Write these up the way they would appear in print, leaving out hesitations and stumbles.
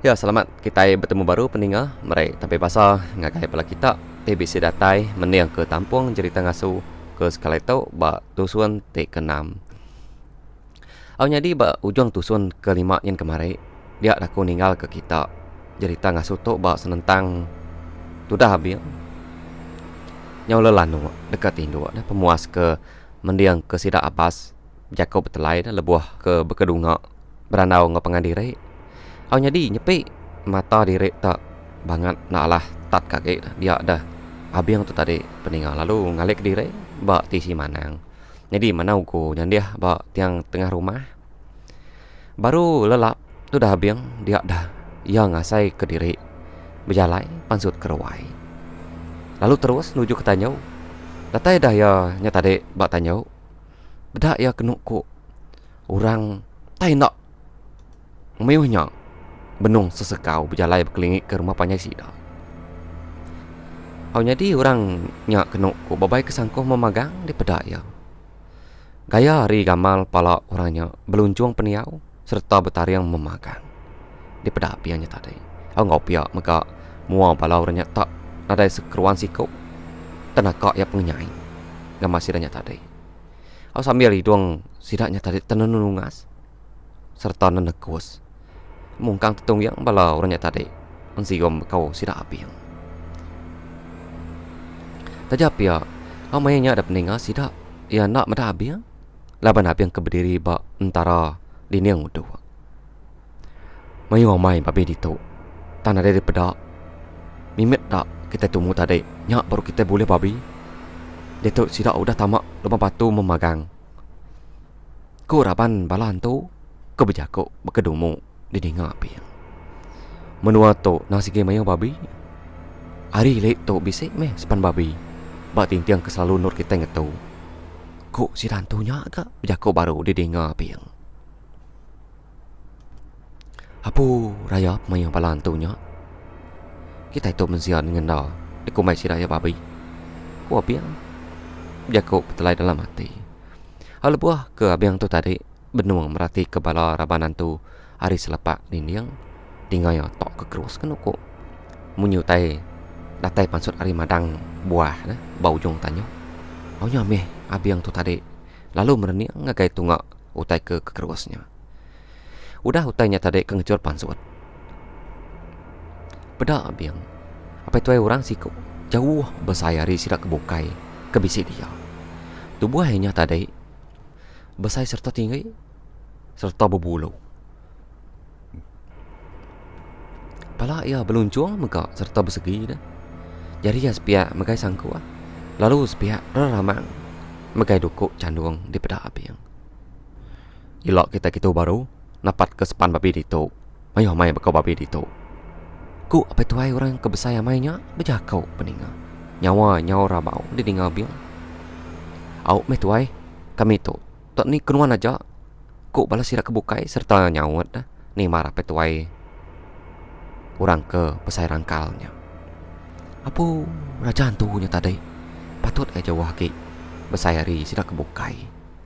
Ya, selamat kita bertemu baru pendengar. Mari tapi pasal ngagai pala kita TBC datai meniang ke tampung cerita ngasu ke sekali tau ba tusuan te ke-6. Au nyadi ba ujung tusun ke-5 yang kemarin dia aku ninggal ke kita. Cerita ngasu tu ba senentang tu dah habis. Nyau lelanu dekat Indo dah pemuas ke mendiang ke sidak apas Jakob betelai dah lebuah ke bekedunga beranau ngapangandiri. Au nyadi nyepi mata diri tak banget nak lah tat kaki dia dah abiang tu tadi peningal lalu ngalik diri ba tisi manang. Jadi manau ku nyandiah ba tiang tengah rumah baru lelap tu dah abiang dia dah ia ngasai ke diri berjalai pansut keruai. Lalu terus nuju ke Tanyau. Datai dah ya nyata dek ba Tanyau. Bedak ya kenuk ku orang tai nak meyuhnya benung sesekau berjalai berkelingi ke rumah panjang sida. Au nyadi orang nyak kenuk ku babai kesangkuh memagang di pedak ya. Gaya hari gamal pala orangnya beluncung peniau serta betariang memagang di pedak pianya tadi. Au ngopia maka muau pala orangnya tak ada sekeruan siku tenaka ya pengyai gamal sidanya tadi. Au sambil hidung sidanya tadi tenenungas serta nenekus mungkang tetung yang bala orangnya tadi mensigom kau sidak api yang tajap ya au mayanya ada peninga sidak ya nak mada api yang laban api yang keberdiri ba antara dini yang udah mayu amai babi ditu tanah dari pedak mimit tak kita tunggu tadi nyak baru kita boleh babi dia tu sidak udah tamak lupa batu memagang ku raban balan tu kebejaku bekedumu di dengar api yang menua tu nasi game mayu babi hari lek tu bisik meh sepan babi ba tintiang keselalu nur kita ngetu ku si rantunya agak bejaku baru di dengar api yang apu raya mayu balan tu nya kita itu menzian dengan dah di kumai si raya babi ku api yang bejaku betelai dalam hati hal buah ke api yang tu tadi benung merati kepala rabanan tu hari selepak dinding tinggal ya tok kekerus kan kok menyutai datai pansut hari madang buah nah bau jong tanyo au nyameh abi yang tu tadi lalu mereni ngagai tunggak utai ke kekerusnya udah utainya tadi kengecur pansut beda abi yang apa itu orang siku jauh besayari sidak kebukai kebisi dia tubuh hanya tadi besai serta tinggi serta berbulu pala ia beluncung maka serta bersegi dah. Jadi ya sepihak megai sangku lalu sepihak ramang megai dukuk candung di pedak api yang ilok kita gitu baru napat ke sepan babi ditu mayo mai bekau babi ditu ku apa tu ai orang kebesaya mainnya bejakau peninga nyawa rabau di dinga biang au me tu ai kami tu tak ni kenuan aja ku balas sirak kebukai serta nyawat dah ni marah petuai orang ke pesai rangkalnya apa raja hantunya tadi patut aja wahki besayari sidak kebukai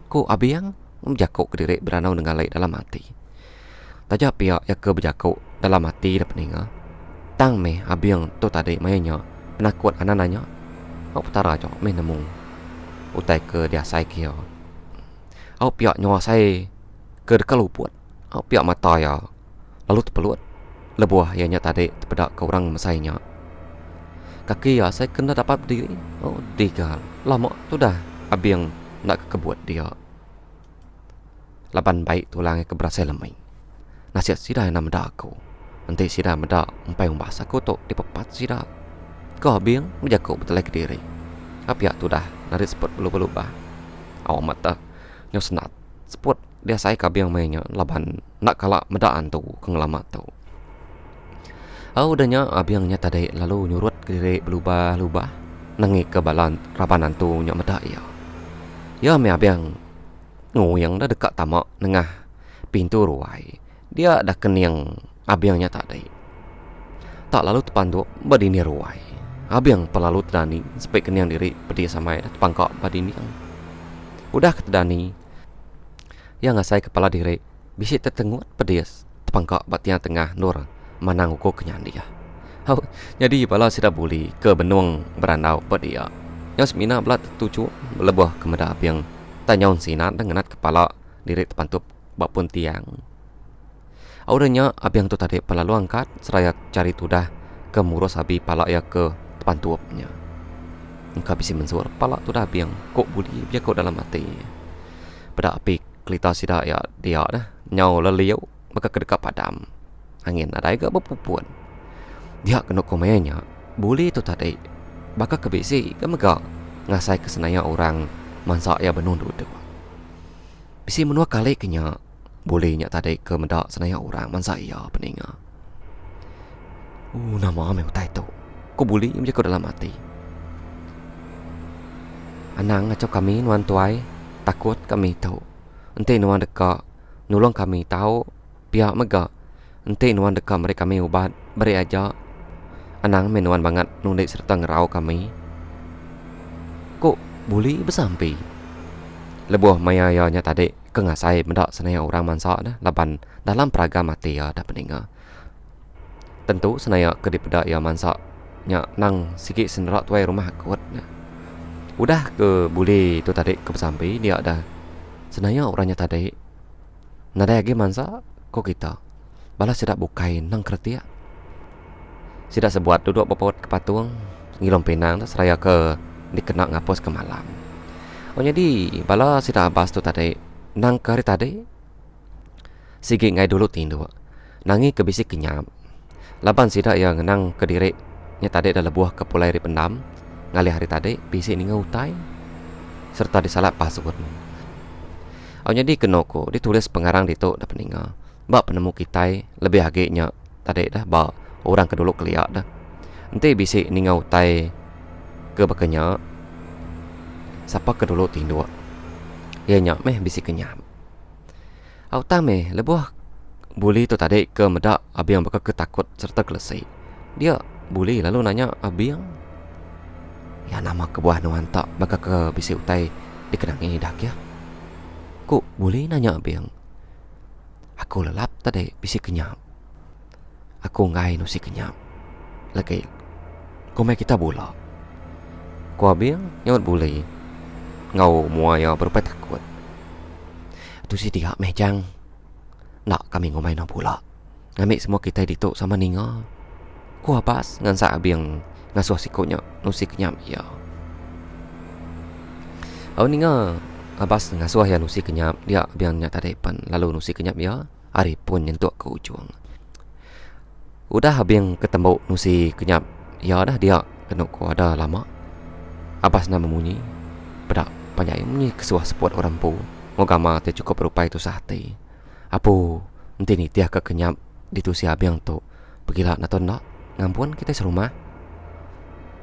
ku abi yang menjakuk ke diri beranau dengan laik dalam hati tajap pihak ya ke berjakuk dalam hati dah peninga tang me abi yang tu tadi mayanya penakut anananya au putara jo me nemu utai ke dia sai kia au pihak nyawa sai ke dekaluput au pihak mata ya lalu terpelut lebuah ianya tadi terpedak ke orang mesainya kaki ya saya kena dapat berdiri oh digal lama tu dah abi yang nak kebut dia laban baik tulangnya keberasa lemai nasihat sidah yang nama aku nanti sidah meda umpai umbas aku tu dipepat sidah kau abi yang menjaga betul ke diri tapi ya tu dah narik seput belu-belu bah awak mata nyo senat seput dia saya kabi yang mainnya laban nak kalah medaan tu kengelamat tu au danya abi yang nyata dai lalu nyurut ke diri berubah-ubah nengi ke balan rabanan tu nyak medak ya me abi yang nguyang dah dekat tamak nengah pintu ruai dia dah keniang abi yang nyata dai tak lalu terpanduk badini ruai abi yang pelalu tedani sampai keniang diri pedi samai dah terpangkak badini yang udah ketedani yang ngasai kepala diri bisi tertengut pedias terpangkak batian tengah nur manang uko kenyan dia. Jadi pala sida buli ke benung berandau pada dia. Yang semina belat tuju lebuh kemeda abiang tanyaun sinat denganat kepala diri tepantup bapun tiang. Aurenya abiang tu tadi pelalu angkat seraya cari tudah ke murus abi pala ya ke tepantupnya. Engkau bisa mensur pala tudah abiang kok buli biar kau dalam hati. Pada api kelita sida ya dia dah nyau leliau maka kedekat padam. Angin ada juga berpupuan. Dia kena komennya boleh tu tadi bakal kebisi ke mega ngasai kesenaya orang mansa ya benun tu. Bisi menua kali kenya bolehnya tadi ke mendak senaya orang mansa ya peninga. Nama ame utai tu. Ko boleh menjadi kau dalam hati. Anang ngacau kami nuan tuai takut kami tahu. Ente nuan deka nulung kami tahu pihak mega. Ente nuan deka mereka kami ubat beri aja. Anang menuan banget nunik serta ngerau kami. Kok boleh bersampai? Lebuh maya-yanya tadi kengasai mendak senaya orang mansa dah laban dalam peraga mati ya dah peninga. Tentu senaya kedipeda ya mansa nya nang sikit senderak tuai rumah kuat. Udah ke boleh tu tadi ke bersampai dia dah senaya orangnya tadi. Nada lagi mansa kok kita. Balas sedap bukai nang kertia. Sidak sebuat duduk berpaut ke patung ngilom penang dah seraya ke dikenak ngapus ke malam. Jadi bala sidak abas tu tadi nang kari tadi sigi ngai dulu tindu nangi ke bisi kenyam laban sidak yang nang ke diri nya tadi dah lebuah ke pulai ri pendam ngali hari tadi bisi ni ngautai serta disalat password. Jadi kenoko ditulis pengarang ditu dah peninga bak penemu kitai lebih agaknya tadi dah bak orang kedulu keliak dah. Nanti bisik ni ngau tai ke bakanya. Siapa kedulu tindu. Ya nyak meh bisik kenyam. Au tame lebuh buli tu tadi ke medak abiang bakal ketakut serta kelesai. Dia buli lalu nanya abiang. Ya nama kebuah nuan tak bakal ke bisik utai dikenangi dak ya. Ku buli nanya abiang. Aku lelap tadi bisik kenyam. Aku ngai nusi kenyam. Lagi komai kita bola. Ku abiang nyawat boleh. Ngau mua ya berapa takut. Tu si dia mejang. Nak kami ngomai na bola. Ngamik semua kita dituk sama ninga. Ku abas ngan sa abiang ngasuh sikonya nusi kenyam ya. Au ninga abas ngasuh ya nusi kenyam dia abiang nya tadi pan lalu nusi kenyam ya. Ari pun nyentuk ke ujung. Udah abiang ketemu nusi kenyap. Ya dah dia kena ku ada lama. Abas nama munyi. Pada panjang munyi kesuah sepuat orang pu. Ngogama te cukup berupai tu sahti. Apu nanti ni tiah ke kenyap ditusi abiang tu. Pergilah naton nak ngampun kita serumah.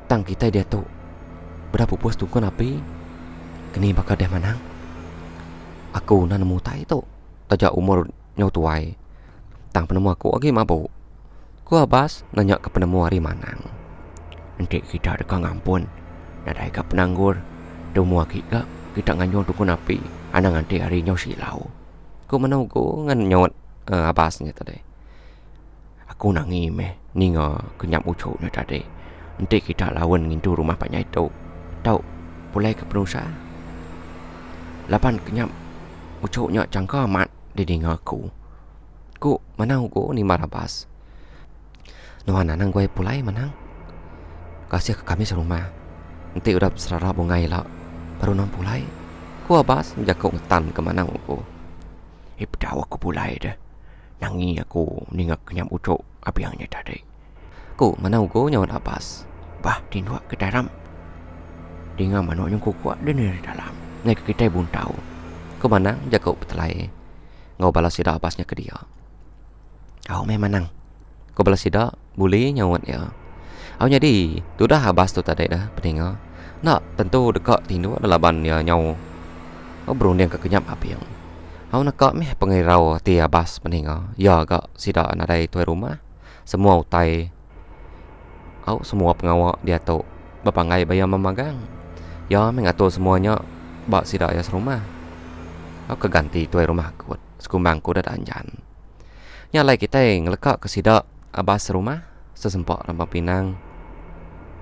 Tang kita dia tu. Berapa puas tungkun api. Kini bakal dia manang. Aku nak nemu tai tu. Tajak umur nyau tuai. Tang penemu aku lagi mabuk. Ku abas nanya ke penemu hari manang. Nanti kita dekat ngampun. Nadai ke penanggur. Demu kita nganyong tukun api. Anang nanti hari nyau silau. Ku menau ku ngan nyawat abasnya tadi. Aku nangi meh. Ninga kenyap ucuknya tadi. Nanti kita lawan ngintu rumah Pak Nyai tu. Tahu pulai ke penusa. Lapan kenyap ucuknya cangka amat di dengar aku. Ku menau ku ni marabas. Nuan anang gue pulai manang. Kasih ke kami serumah. Nanti udah serara bungai lah. Baru nang pulai. Ku abas menjaga ngetan ke manang aku. Ipdaw aku pulai dah. Nangi aku ningak kenyam ucuk abiangnya tadi. Ku manang aku nyawat abas. Bah dinuak ke dalam. Dengar manuk yang kuat dan dari dalam. Naik ke kita pun tahu. Ku manang jaga betelai. Ngau balas sida abasnya ke dia. Kau memang manang. Kau balas sida boleh nyawat ya. Au jadi tu dah abas tu tadi dah peninga. Nak tentu dekat tindu adalah ban ya nyau. Au berunding ke kenyap abiang. Au nak meh pengirau ti abas peninga. Ya gak sida nadai tuai rumah. Semua utai. Au semua pengawak dia tu berpangai bayar memagang. Ya mengatur semuanya bak sida ya serumah. Au keganti tuai rumah kuat. Sekumbang ku dah anjan. Nyalai kita ngelekak ke sida abas rumah sesempat Rambang Pinang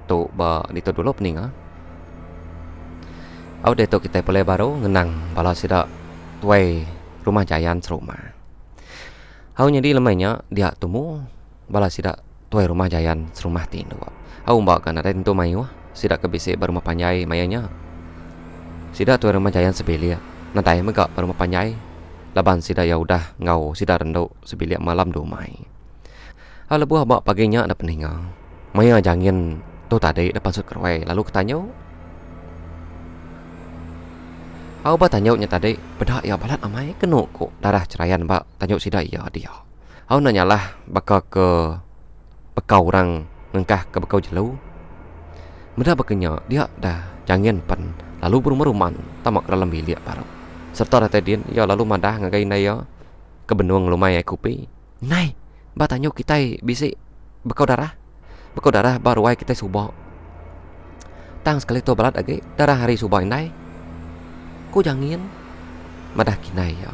tu ba dito dulu pening au deto kita boleh baru ngenang bala sida tuai rumah jayan serumah au nyadi lemanya dia tumu bala sida tuai rumah jayan serumah tinu au mbak kan ada tentu mayu sida kebisi berumah panjai mayanya sida tuai rumah jayan sebelia nadai mega berumah panjai laban sida ya udah ngau sida rendo sebelia malam do mai au lebuh bak paginya ada peninga maya jangin tu tadi depan sut kerwai lalu ketanya au ba tanya nya tadi bedak ya balat amai keno ko darah cerayan ba tanya sida ya dia au nanyalah bakal ke bekau orang ngengkah ke bekau jelu mudah bakanya dia dah jangin pan lalu berumah-ruman tamak dalam bilik baru serta rata din ya lalu madah ngagai nai ya ke benung lumai kupi nai ba tanya kita bisi bekau darah baru ai kita subah tang sekali tu balat lagi darah hari subah nai ku jangin madah kinai ya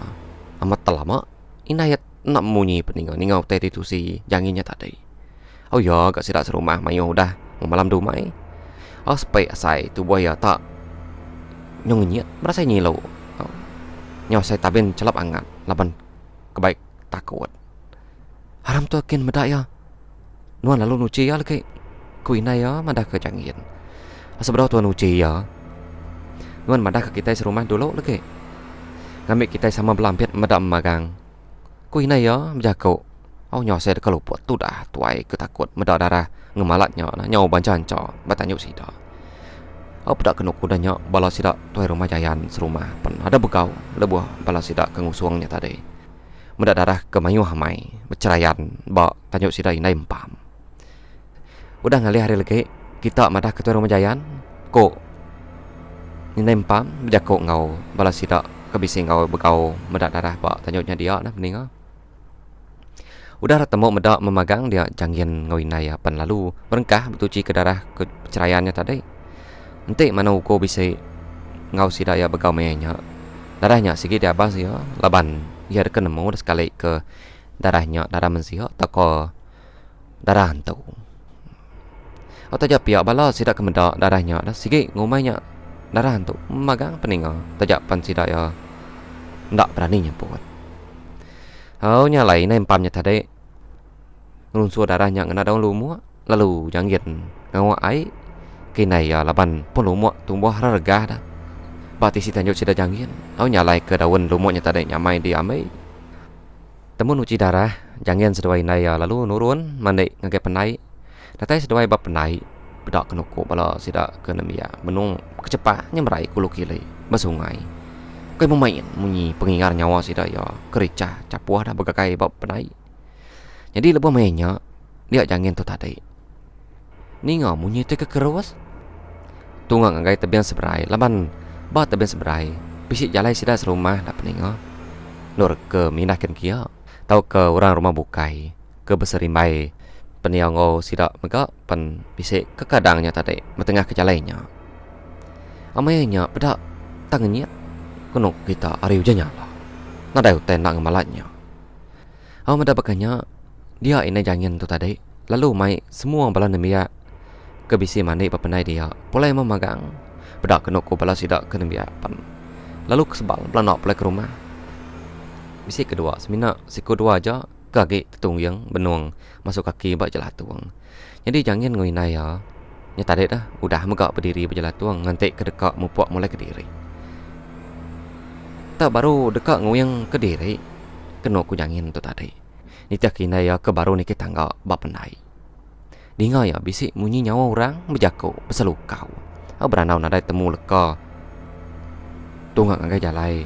amat telama inayat nak munyi peninggal ningau tadi tu si janginnya tadi oh ya gak sidak serumah mayo udah malam dumai oh sepai asai tu buaya tak nyongnyet merasa nyilau nyaw saya tabin celap angat laban kebaik takut haram tu akin medak ya nuan lalu nuci ya lagi ku inai ya madah ke jangin seberapa tuan nuci ya nuan madah ke kita serumah dulu lagi ngambil kita sama belampit madak magang ku inai ya menjago au nyaw saya kalau buat tu dah tuai ketakut medak darah ngemalatnya nyaw bancanca batanya sida au pedak kena kudanya bala sida tuai rumah jayan serumah pen ada begau lebuh bala sida kengusuangnya tadi medak darah ke mayu hamai bercerayan ba tanya sida inai empam udah ngali hari lagi kita madah ke tuai rumah jayan ko inai empam berjago ngau bala sida kebisi ngau begau medak darah ba tanya dia nah pening udah temu medak memagang dia jangin ngau inai pan lalu berengkah betuci ke darah ke cerayannya tadi ente mana uko bisa ngau sida ya begau mayanya darahnya sikit dia abas ya laban ia ada nemu dah sekali ke darahnya darah mensia tako darah hantu atau tajak pihak bala sida ke medak darahnya dah sikit ngumainya darah hantu magang pening tajak pan sida ya ndak berani nyebut au nyalai nai empamnya tadi ngunsur darahnya ngena daun lumu lalu janggin ngau ai kinai ya laban pun lumu tumbuh regah dah bati si tanjuk sida janggin au nyalai ke daun lumutnya tadi nyamai di amai temun uci darah janggin seduai nai ya lalu nurun mandai ngagai penai datai seduai bab penai bedak kenuku bala sida ke nemia menung kecepatnya merai kulu kile basungai kai memain munyi pengingar nyawa sida ya kericah capuah dah begakai bab penai jadi lebih mainnya dia janggin tu tadi ni ngau munyi te kekeruas tunggang ngagai tebian seberai laban ba tebian seberai bisik jalai sida serumah dah pening lur ke minahkan kia tau ke orang rumah bukai ke beserimbai peniango sida mega pen bisik ke kadangnya tadi metengah ke jalainya amainya pedak tangannya kuno kita ariu janya lah nadai utenang malatnya au mendapatkannya dia ini jangan tu tadi lalu mai semua bala nemia ke bisi mandi papenai dia mulai memagang pedak kena ko bala sida ke nemia pan lalu kesebal belanok pulai ke rumah bisi kedua semina si kedua aja kaki tungyang benuang masuk kaki bak jelah tuang jadi jangan ngoinai ya nya tadi dah udah megak berdiri berjelah tuang nganti ke dekat mupuak mulai ke diri tak baru dekat ngoyang ke diri kena ku jangin tu tadi ni tak kina ya ke baru ni kita tangga bak penai dinga ya bisik munyi nyawa orang berjago berselukau beranau nadai temu leka tunggak ngagai jalai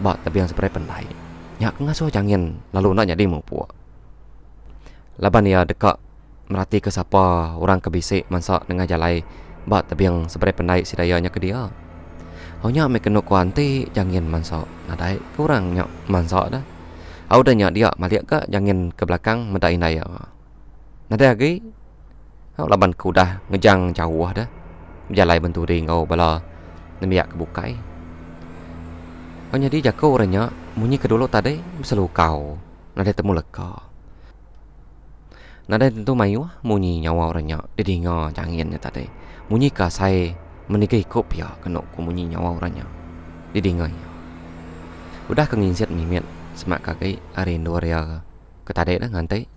bak tapi yang seperti penai nyak ngasuh jangin lalu nak jadi mupuak laban ya dekat merhati ke siapa orang ke bisik mansak dengan jalai bak tapi yang seperti penai sidayanya ke dia hanya me kena kuanti jangin mansak nadai ke orang nyak mansak dah au dah nyak dia maliak ke jangin ke belakang medai naya nadai lagi au laban ku dah ngejang jauh dah jalai bentu ring au bala nemiak ke bukai hanya di jago orangnya munyi ke dulu tadi selukau nadai temu leka Nada tentu mayu munyi nyawa orangnya didinga janginnya tadi. Munyi ka saya menikahi kopia kena ku munyi nyawa orangnya didinga ya. Udah kengingsiat mimit semak kagai arindu area ke tadi dah ngantai.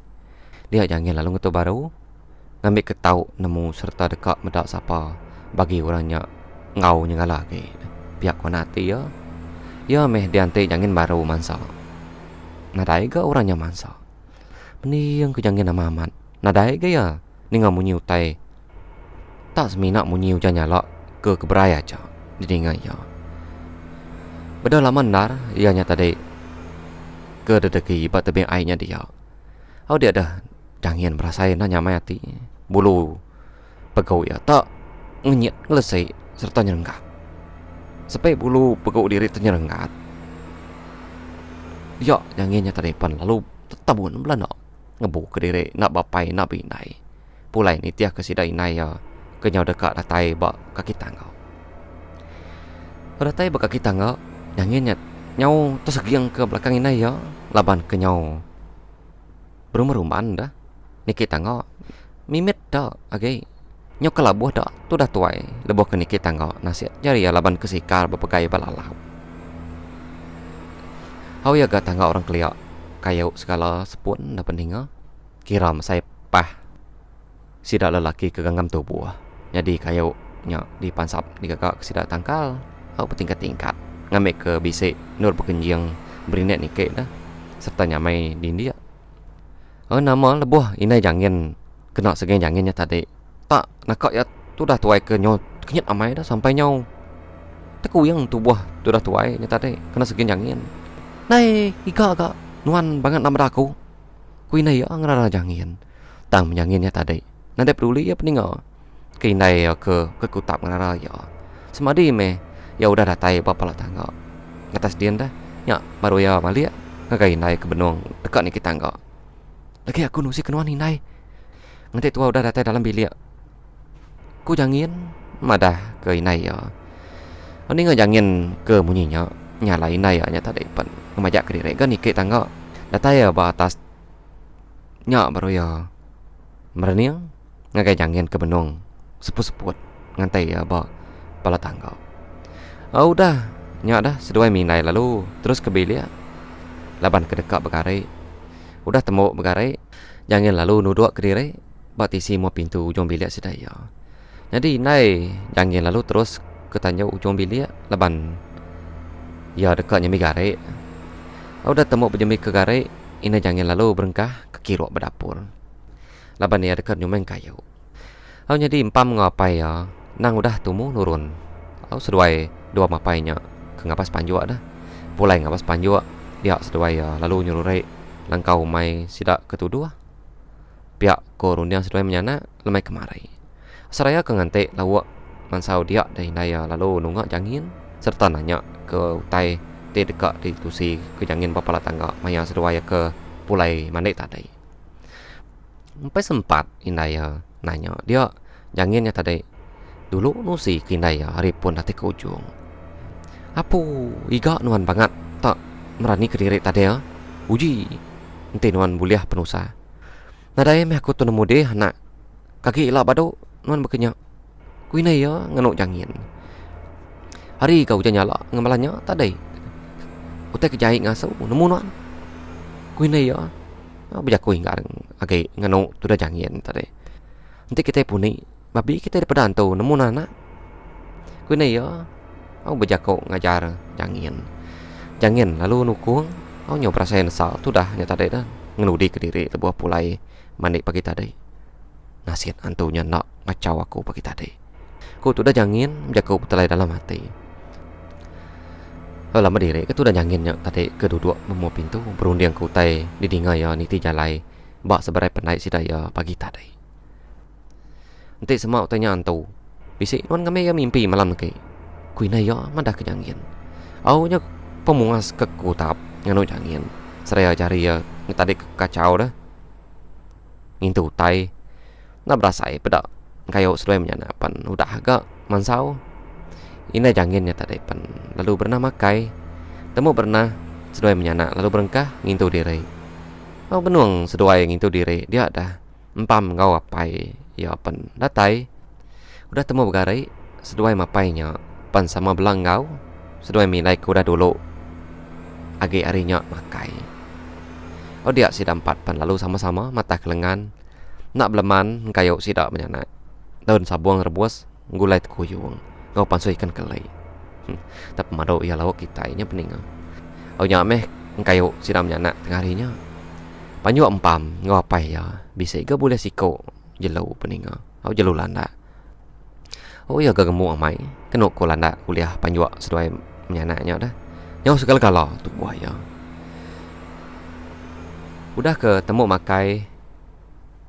Dia jangin lalu ngetu baru ngambil ketau nemu serta dekat medak siapa bagi orangnya ngau nyengala ke pihak konati ya. Ya meh diantai jangin baru mansa. Nadai ke orangnya mansa. Ini yang kejangin nama amat. Nadai ke ya ni ngamunyi utai. Tak semina munyi ujan nyala ke keberaya aja. Didingai ya. Beda lama nar ianya tadi ke dedeki bat tebing airnya dia. Oh dia dah jangin berasain nanya mayati. Bulu pegau ya tak ngenyit ngelesai serta nyerenggat. Sampai bulu pegau diri ternyerenggat. Dia janginnya tadi pan lalu tabun belanda ngebu ke diri nak bapai nak binai. Pulai ni tiah kesidai inai ya kenyau dekat datai bak kaki tangga. Datai bak kaki tangga janginnya nyau tersegiang ke belakang inai ya laban kenyau berumah-rumahan dah niki tangga mimit dah agai nyau kelabuh dah tu dah tuai lebuh ke niki tangga nasihat jari ya laban kesikar berpegai balalau. Hau ya gak tangga orang keliak kayu segala sepun dah peningga kiram saya pah sidak lelaki ke ganggam tubuh jadi kayu nya dipansap digagak sidak tangkal au bertingkat-tingkat ngambil ke bisik nur berkenjing berinet nikik dah serta nyamai di India. Nama lebuh inai jangin kena segeng janginnya tadi tak nakak ya tu dah tuai ke nyau kenyat amai dah sampai nyau tekuyang tubuh tu dah tuai nya tadi kena segeng jangin nai ika agak nuan banget nama aku kuinai ya ngerara jangin tang menyanginnya tadi nanti peduli ya peninggal keinai ya ke kutap ngerara ya semadi me ya udah datai bapa lah tangga atas dia dah ya baru ya malia ngagai nai ke benong dekat ni kita tangga lagi aku nusi kenuan inai nanti tua udah datai dalam bilik ku jangin madah ke inai ya ini ngajangin ke munyinya nyala inai ya nya tadi pan ngemajak ke diri kan ni kita tangga datai ya batas nya baru ya mereniang ngagai jangin ke benong seput-seput ngantai ya ba pala tangga. Udah nya dah seduai minai lalu terus ke bilik laban ke dekat bergarai udah temu bergarai jangin lalu nuduk ke diri batisi mau pintu ujung bilik sedaya jadi nai jangin lalu terus ke tanya ujung bilik laban ya dekatnya mi garai udah temu berjemi ke garai ini jangin lalu berengkah ke kiri berdapur laban ya dekat nyumeng kayu jadi empam ngapai ya nang udah tumu nurun seduai dua mapainya ke ngapas panjua dah pulai ngapas panjua dia seduai ya lalu nyuruh langkau mai sidak ketudua pihak korundiang seduai menyana lemai kemari seraya ke ngante lawak mansau dia dari naya lalu nunggak jangin serta nanya ke utai di dekat di tusi ke jangin bapa tangga maya seduai ke pulai mandai tadi sampai sempat indaya nanya dia janginnya tadi dulu nusi kindaya hari pun hati ke ujung apu iga nuan banget tak merani ke diri tadi ya uji ente nuan buliah penusa nadai meh aku tu nemu deh anak kaki ilah badu nuan berkenyak kuinai ya ngenuk jangin hari kau jangan nyala ngamalanya tadi utai kejahit ngasuh nemu nuan kuinai ya bijak kui enggak agak ngenuk tu dah jangin tadi nanti kita puni babi kita daripada antu nemu anak kuinai ya aku berjago ngajar jangin lalu nukung aku nyoba rasain sal tu dah nya tadi dah ngenudi ke diri lebuah pulai mandi pagi tadi nasihat antunya nak ngacau aku pagi tadi ku tu dah jangin berjago betelai dalam hati lama diri ke tu dah janginnya tadi keduduk memu pintu berundiang ku tai didinga ya niti jalai bak sebarai penai sidaya pagi tadi nanti semua tanya antu bisik nuan kami ya mimpi malam ke kuinai ya madah kejangin aunya pemungas ke kutap nganu jangin seraya cari ya tadi kacau dah ngintu tai nak berasai pedak kayu seduai menyanapan udah agak mansau ini janginnya tadi pan lalu bernama kai temu pernah seduai menyana lalu berengkah ngintu diri benuang seduai ngintu diri dia dah empam ngau apai ya pen datai udah temu bergarai seduai mapainya pan sama belang ngau seduai milai kuda dulu agi arinya makai. Oh dia si dampat pan lalu sama-sama mata kelengan nak beleman kayu sidak menyanak daun sabuang rebus gulai kuyung ngau pansui ikan kelai. Tapi mado ya lauk kita nya pening. Oh nya meh kayu sidam menyanak tengah harinya. Panyu empam ngau apa ya bisa ke boleh siko jelau pening. Oh jelau landa. Oh ya gagemu amai kena ko landa kuliah panyu seduai menyanaknya dah. Nyau segala-gala tu buaya. Udah ketemu makai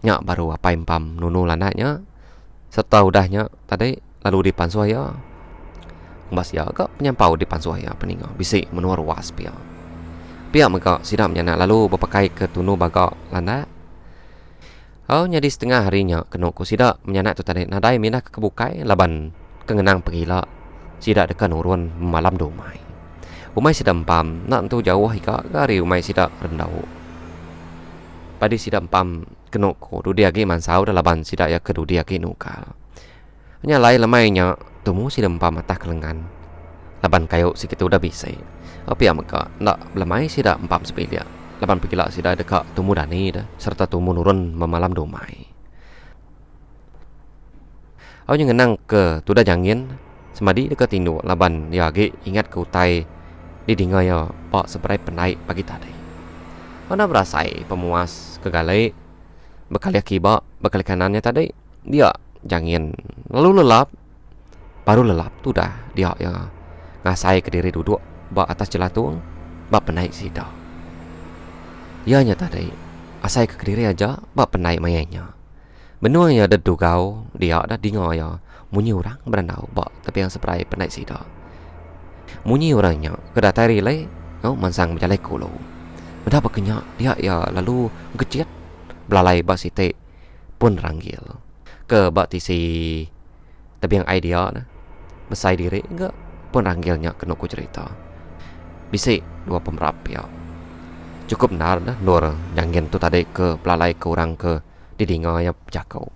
nyak baru apa empam nunu landanya serta udahnya tadi lalu dipansuh ya Mbas ya agak penyampau di pansuh ya peninga bisik menua ruas pia mega sidam nyana lalu berpakai ke tunu baga landa. Oh nyadi setengah harinya kena ku sidak menyanak tu tadi nadai minah ke kebukai laban kengenang pegila sidak dekan urun malam domai umai sidam pam nak tu jauh hika gari umai sidak rendau padi sidam pam kena ku dudia ge mansau dah laban sidak ya ke dudia ge nukal nyalai lamainya tumu sidam pam mata kelengan laban kayu sikit udah bisa tapi maka nak lamai sidak empam sebelia laban pegila sidak dekat tumu dani dah serta tumu nurun memalam domai. Au ngenang ke tu dah jangin semadi dekat tindu laban ya ge ingat ke utai di dinga ya pak seberai penai pagi tadi. Mana berasai pemuas kegalai bekal akiba bekal kanannya tadi dia jangin lalu lelap baru lelap tu dah dia ya ngasai ke diri duduk bak atas jelatung bak penai sida. Ianya tadi asai ke diri aja bak penai mayanya. Benua ya dedu kau dia dah dinga ya munyi orang berandau bak tapi yang seberai penai sida. Munyi orangnya kedatari lai ngau mansang berjalai kulo. Benda pakenya dia ya lalu ngecet belalai bak site pun ranggil ke bak tisi tapi yang idea nah besai diri enggak pun ranggilnya kena ku cerita bisik dua pemerap ya cukup benar dah nur jangin tu tadi ke belalai ke orang ke didinga ya jakau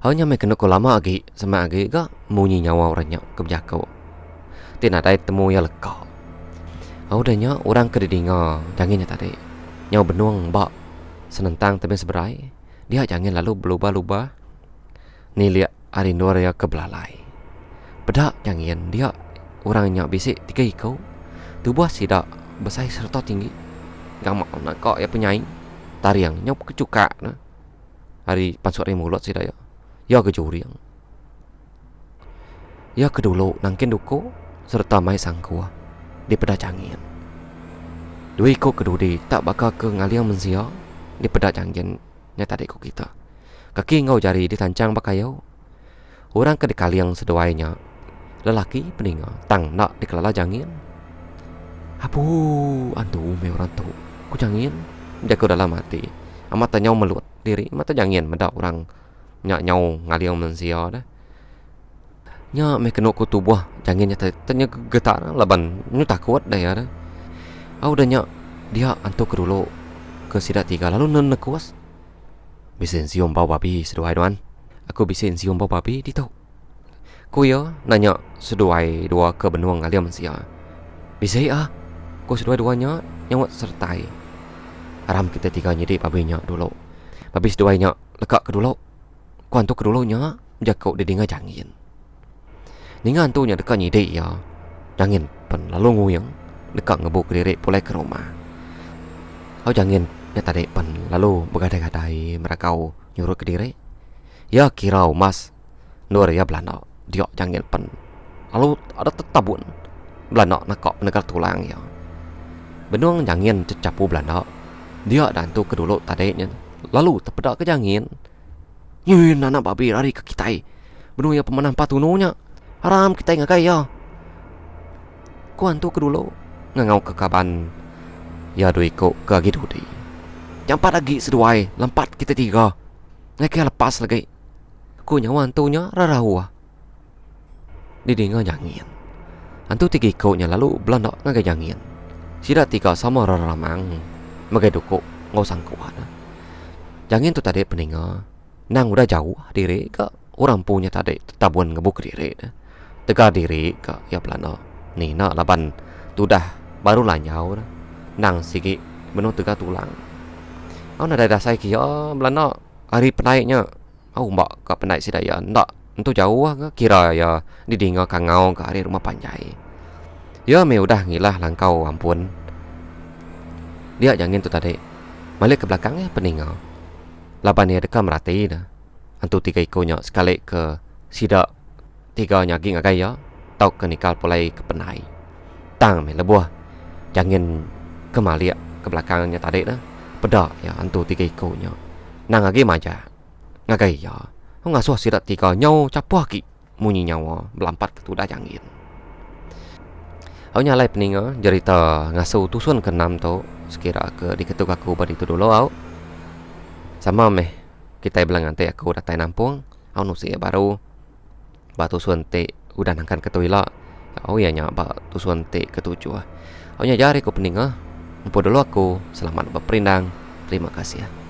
hanya me kena ku lama lagi sama lagi enggak munyi nyawa orangnya ke jakau tina dai temu ya leka. Audanya orang ke didinga janginnya tadi nyau benuang bak senentang tapi seberai dia jangan lalu berubah-ubah ni lihat hari nur ya ke belalai bedak jangan dia orangnya bisik tiga ikau tubuh sidak besar serta tinggi gamak nak kau ya penyaing tariang nyau kecuka nah hari pansuk mulut sidak ya kejuriang ya kedulu nangkin duko serta mai sangkua di pedak jangan dua ikut kedudi tak bakal ke ngaliang mensia di pedak jangan nyata dek kita kaki ngau jari ditancang bakayau orang ke dikaliang seduainya lelaki peninga tang nak dikelala jangin apu antu me orang tu ku jangin dia ke dalam hati amat tanyau melut diri mata jangin mendak orang nyak nyau ngaliang mensia dah nya me kena ku tubuh jangin nyata tanya getar laban nyu takut dah ya dah au dah nyak dia antu ke dulu ke sidak tiga lalu nekuas bisin siom bau babi seduai doan aku bisin siom bau babi di tau ku ya nanya seduai dua ke benuang aliam sia bisa ah ku seduai duanya nyawat sertai aram kita tiga nyedi babinya dulu babi seduainya lekak ke dulu ku antu ke dulunya jakau didinga jangin ninga antunya dekat nyedi ya jangin pen lalu nguyang dekat ngebuk diri pulai ke rumah au jangin ya tadi pen lalu begadai-gadai merakau nyuruh ke diri ya kirau mas nur ya belanda dia jangin pen lalu ada tetabun belanda nakok negara tulang ya benuang jangin cecapu belanda dia dan tu kedulu tadinya lalu terpedak ke jangin nyuin anak babi lari ke kita benuang ya pemenang patununya haram kita ngakai ya kuan tu kedulu ngangau ke kaban ya duiko ke gidudi jampat lagi seduai lempat kita tiga ngakai lepas lagi ku nyawa antunya rarahua didinga jangin antu tiga ikutnya lalu belanda ngagai jangin sida tiga sama raramang magai duko ngau sangkuan Jangan tu tadi peninga. Nang udah jauh diri ke orang punya tadi tabun ngebuk diri dah. Tegar diri ke ya pelana. Ni nak laban tu dah baru lanyau dah. Nang sigi menu tegar tulang. Au nak dah saya kia belana hari penaiknya. Au mbak ke penaik sidaya ndak entu jauh ke kira ya didinga kangau ke hari rumah panjai. Ya me udah ngilah langkau ampun. Dia jangan tu tadi. Balik ke belakangnya peninga. Laban dia dekat merati dah. Antu 3 ikonnya sekali ke sidak 3 nyagi ngagai ya. Tau ke nikal pulai ke penai. Tang me lebuah. Jangan kembali ke belakangnya tadi dah. Pedak ya antu 3 ikonnya. Nang lagi maja. Ngagai ya. Ngasuh sidak 3 nyau capuh ki. Munyi nyawa melampat ke tudah jangin. Au nyalai peninga cerita ngasuh tusun ke-6 tu sekira ke diketuk aku pada itu dulu au. Sama meh kita bilang nanti aku datai nampung. Au nusi baru batu suntik udah nangkan ke toilet. Au ya nya batu suntik ke-7. Au nya jari ku peninga. Empu dulu aku selamat berperindang. Terima kasih ya.